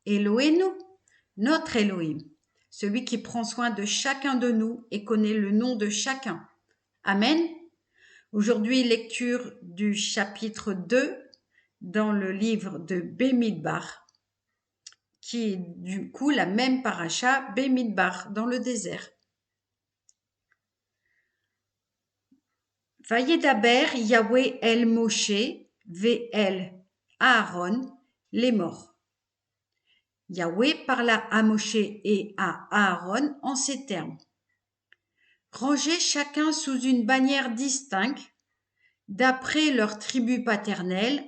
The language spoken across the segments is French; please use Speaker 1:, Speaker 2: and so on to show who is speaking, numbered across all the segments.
Speaker 1: Eloheinu, notre Elohim, celui qui prend soin de chacun de nous et connaît le nom de chacun. Amen. Aujourd'hui, lecture du chapitre 2 dans le livre de Bemidbar, qui est du coup la même paracha, Bemidbar, dans le désert. Vayedaber Yahweh el Moshe ve'el Aaron les morts. Yahweh parla à Moshe et à Aaron en ces termes. Rangez chacun sous une bannière distincte, d'après leur tribu paternelle,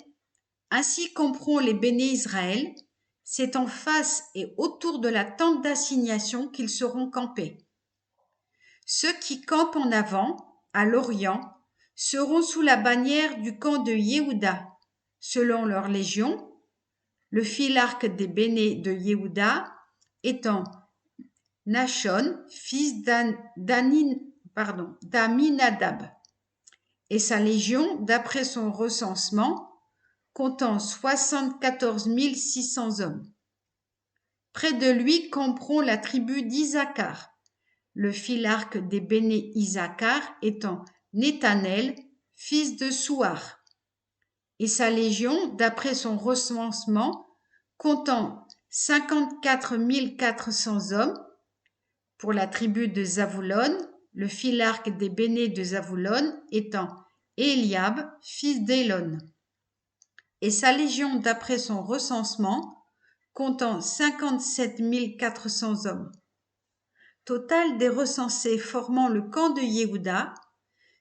Speaker 1: ainsi comprend les béné Israël, c'est en face et autour de la tente d'assignation qu'ils seront campés. Ceux qui campent en avant, à l'orient, seront sous la bannière du camp de Yehuda, selon leur légion, le filarque des béné de Yehuda étant Nachon, fils d'Aminadab, et sa légion, d'après son recensement, comptant 74 600 hommes. Près de lui camperont la tribu d'Isaacar, le filarque des béné Isaacar étant Nethanel, fils de Souar, et sa légion, d'après son recensement, comptant 54 400 hommes. Pour la tribu de Zavoulon, le filarque des béné de Zavoulon étant Eliab, fils d'Élon, et sa légion, d'après son recensement, comptant 57 400 hommes. Total des recensés formant le camp de Yehuda,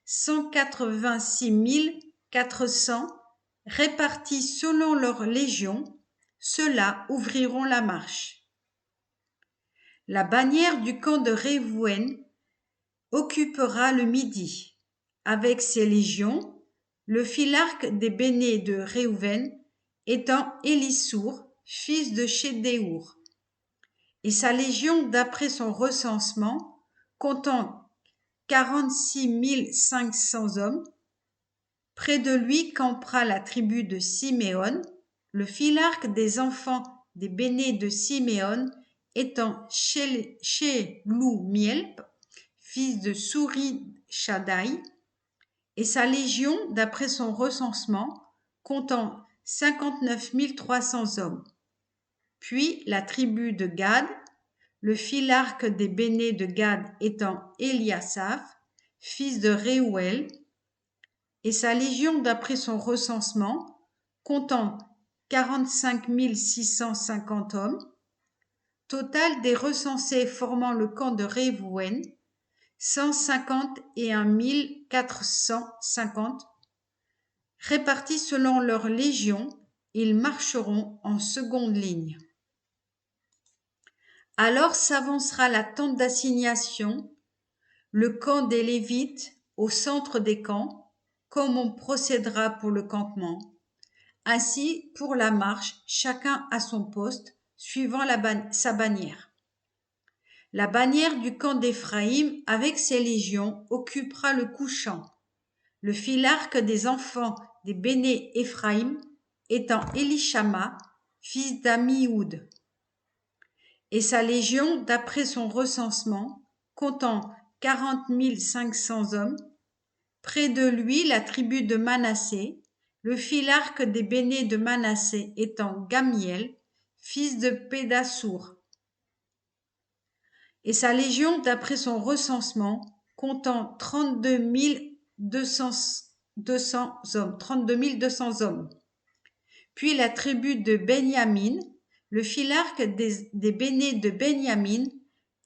Speaker 1: 186 400 répartis selon leur légion, ceux-là ouvriront la marche. La bannière du camp de Révouen occupera le midi, avec ses légions, le filarque des béné de Réhouven étant Élissour, fils de Chédéour, et sa légion, d'après son recensement, comptant 46 500 hommes. Près de lui campera la tribu de Siméon, le filarque des enfants des béné de Siméon étant Sheloumiel, fils de Souri Shaddai, et sa légion, d'après son recensement, comptant 59 300 hommes. Puis la tribu de Gad, le filarque des béné de Gad étant Eliasaph, fils de Réouel, et sa légion, d'après son recensement, comptant 45 650 hommes. Total des recensés formant le camp de Révouen, 151 450. Répartis selon leur légion, ils marcheront en seconde ligne. Alors s'avancera la tente d'assignation, le camp des Lévites au centre des camps, comme on procédera pour le campement. Ainsi, pour la marche, chacun à son poste, suivant sa bannière. La bannière du camp d'Éphraïm, avec ses légions, occupera le couchant. Le filarque des enfants des béné Éphraïm étant Élishama, fils d'Ammihoud, et sa légion, d'après son recensement, comptant 40 500 hommes. Près de lui, la tribu de Manassé, le filarque des béné de Manassé étant Gamiel, fils de Pédassour, et sa légion, d'après son recensement, comptant 32 200 hommes. Puis la tribu de Benyamin, le filarque des béné de Benyamin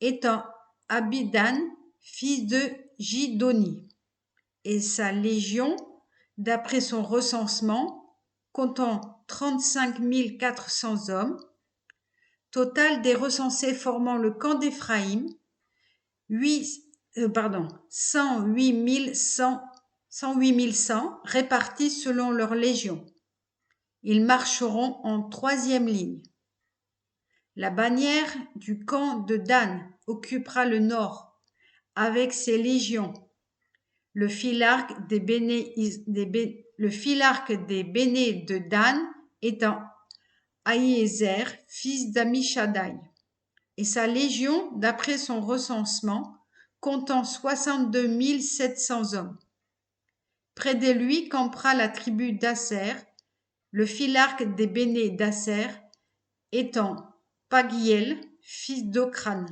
Speaker 1: étant Abidan, fils de Gidoni, et sa légion, d'après son recensement, comptant 35 400 hommes. Total des recensés formant le camp d'Éphraïm, 108 100 répartis selon leur légion. Ils marcheront en troisième ligne. La bannière du camp de Dan occupera le nord, avec ses légions. Le filarque des béné de Dan étant Ahiézer, fils d'Amishadaï, et sa légion, d'après son recensement, comptant 62 700 hommes. Près de lui campera la tribu d'Asser, le filarque des bénés d'Asser, étant Pagiel, fils d'Ocran,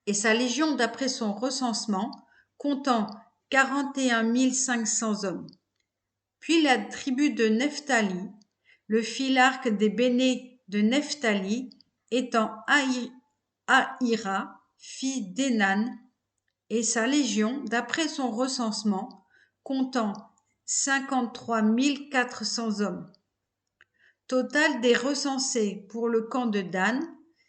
Speaker 1: et sa légion, d'après son recensement, comptant 41 500 hommes. Puis la tribu de Nephtali, le filarque des bénés de Nephtali, étant Ahira, fils d'Énan, et sa légion, d'après son recensement, comptant 53 400 hommes. Total des recensés pour le camp de Dan,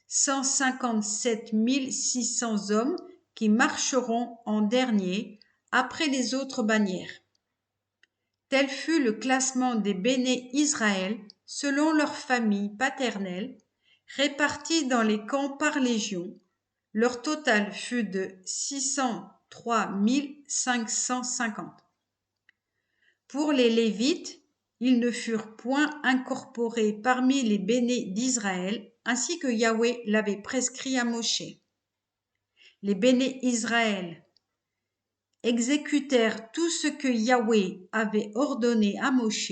Speaker 1: 157 600 hommes qui marcheront en dernier après les autres bannières. Tel fut le classement des bénés Israël selon leur famille paternelle, répartis dans les camps par légion. Leur total fut de 603 550. Pour les Lévites, ils ne furent point incorporés parmi les bénés d'Israël, ainsi que Yahweh l'avait prescrit à Moshe. Les bénés Israël exécutèrent tout ce que Yahweh avait ordonné à Moshe.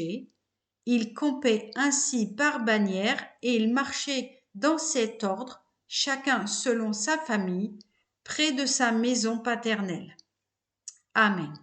Speaker 1: Ils campaient ainsi par bannière et ils marchaient dans cet ordre, chacun selon sa famille, près de sa maison paternelle. Amen.